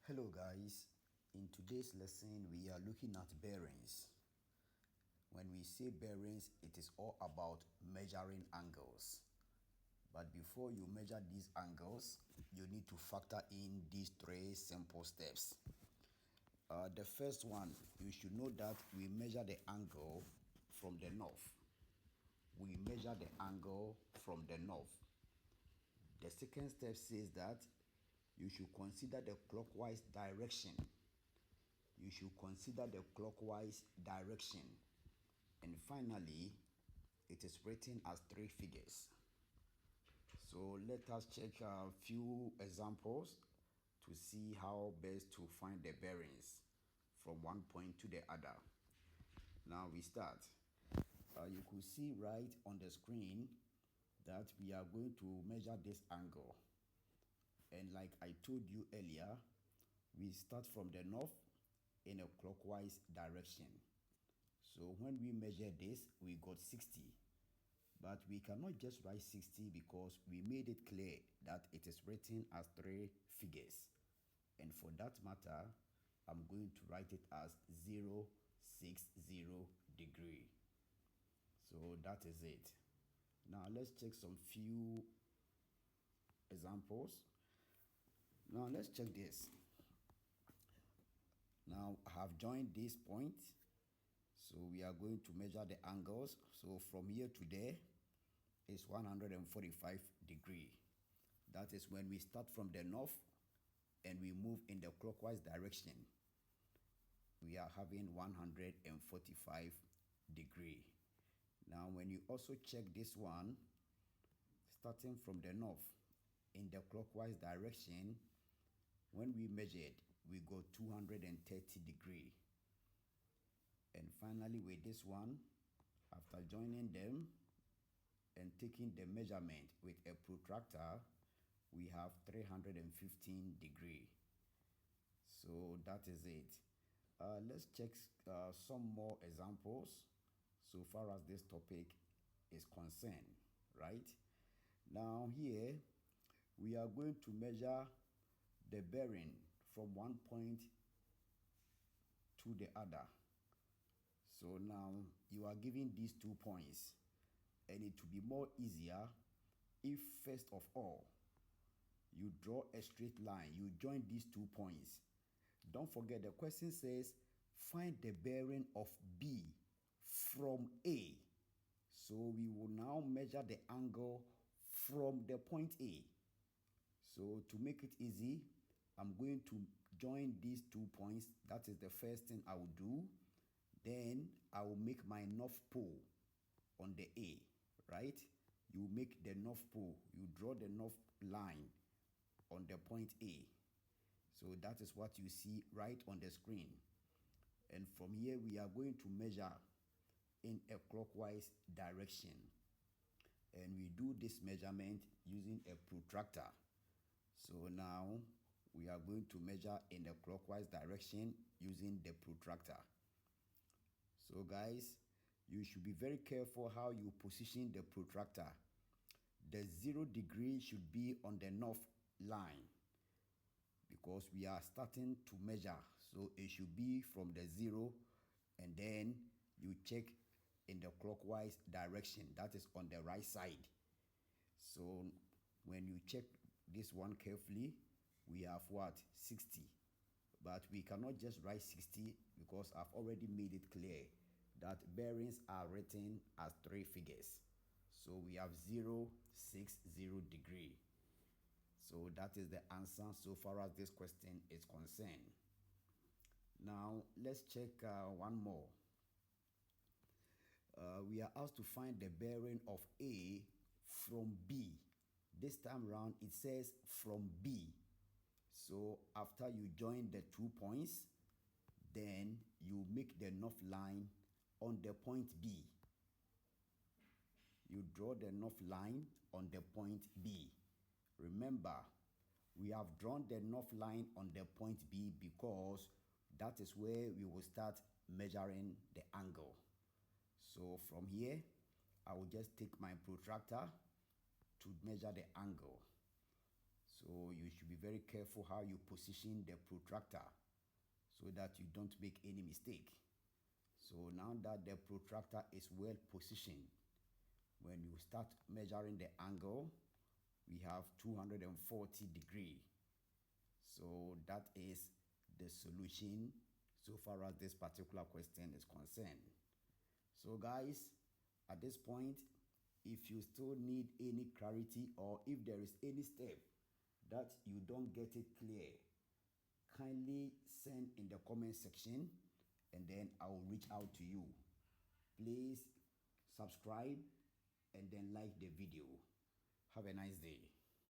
Hello guys, in today's lesson we are looking at bearings. When we say bearings, it is all about measuring angles. But before you measure these angles, you need to factor in these three simple steps. The first one, you should know that we measure the angle from the north. We measure the angle from the north. The second step says that you should consider the clockwise direction. You should consider the clockwise direction. And finally, it is written as three figures. So let us check a few examples to see how best to find the bearings from one point to the other. Now we start. You could see right on the screen that we are going to measure this angle. And like I told you earlier, we start from the north in a clockwise direction. So when we measure this, we got 60. But we cannot just write 60 because we made it clear that it is written as three figures. And for that matter, I'm going to write it as 060 degree. So that is it. Now let's check some few examples. Now let's check this. Now I have joined this point. So we are going to measure the angles. So from here to there is 145 degree. That is when we start from the north and we move in the clockwise direction. We are having 145 degree. Now when you also check this one, starting from the north in the clockwise direction, when we measured, we got 230 degree. And finally with this one, after joining them and taking the measurement with a protractor, we have 315 degree. So that is it. Let's check some more examples so far as this topic is concerned, right? Now here, we are going to measure the bearing from one point to the other. So now you are given these 2 points, and it will be more easier if first of all you draw a straight line. You join these 2 points. Don't forget the question says find the bearing of B from A. So we will now measure the angle from the point A. So to make it easy, I'm going to join these 2 points. That is the first thing I will do. Then I will make my north pole on the A, right? You make the north pole. You draw the north line on the point A. So that is what you see right on the screen. And from here, we are going to measure in a clockwise direction. And we do this measurement using a protractor. So now we are going to measure in the clockwise direction using the protractor. So guys, you should be very careful how you position the protractor. The 0 degree should be on the north line because we are starting to measure. So it should be from the 0 and then you check in the clockwise direction. That is on the right side. So when you check this one carefully, we have what? 60. But we cannot just write 60 because I've already made it clear that bearings are written as three figures. So we have 060 degree. So that is the answer so far as this question is concerned. Now let's check one more. We are asked to find the bearing of A from B. This time around it says from B. So after you join the 2 points, then you make the north line on the point B. You draw the north line on the point B. Remember, we have drawn the north line on the point B because that is where we will start measuring the angle. So from here, I will just take my protractor to measure the angle. So you should be very careful how you position the protractor so that you don't make any mistake. So now that the protractor is well positioned, when you start measuring the angle, we have 240 degrees. So that is the solution so far as this particular question is concerned. So guys, at this point, if you still need any clarity or if there is any step that you don't get it clear, kindly send in the comment section and then I will reach out to you. Please subscribe and then like the video. Have a nice day.